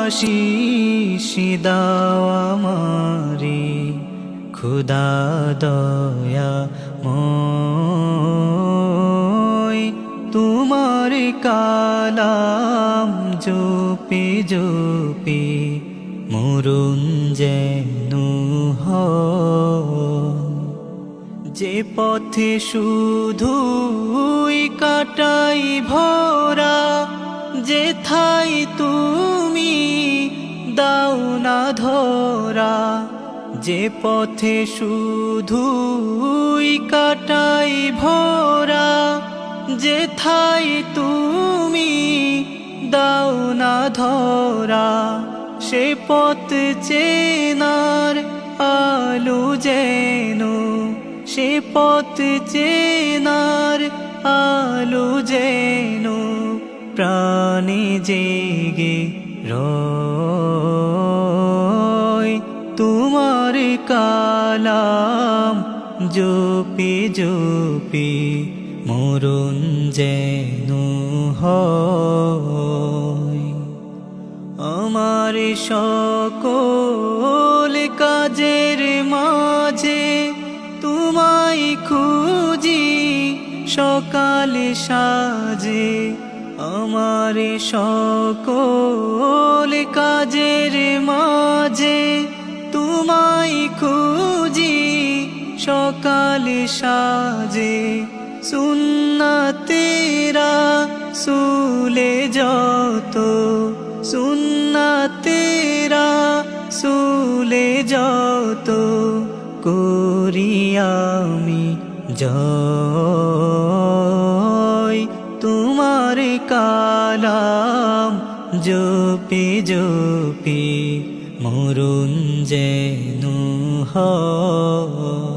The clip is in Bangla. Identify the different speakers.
Speaker 1: আশিস দাও আমারে খুদা দয়াময় তোমার কালাম জপে জপে মরণ যেন হয়। যে পথে শুধুই কাটাই ভরা যেথায় তুমি দাও না ধরা। যে পথে শুধুই কাটাই ভরা যেথায় তুমি দাও না ধরা। সে পথ চেনার আলো যেন সে পথ চেনার আলো যেন প্রাণে জেগে রয়। তোমার কালাম জপে জপে মরণ যেন হয়। আমার সকল কাজের মাঝে তোমায় খুঁজি সকাল সাজে। আমার সকল কাজের মাঝে তোমায় খুঁজি সকাল সাজে। সুন্নাতেরা সুলে যত সুন্নাতেরা সুলে যত করি আমি জয়। তোমার কালাম জপে জপে মরণ যেন হয়।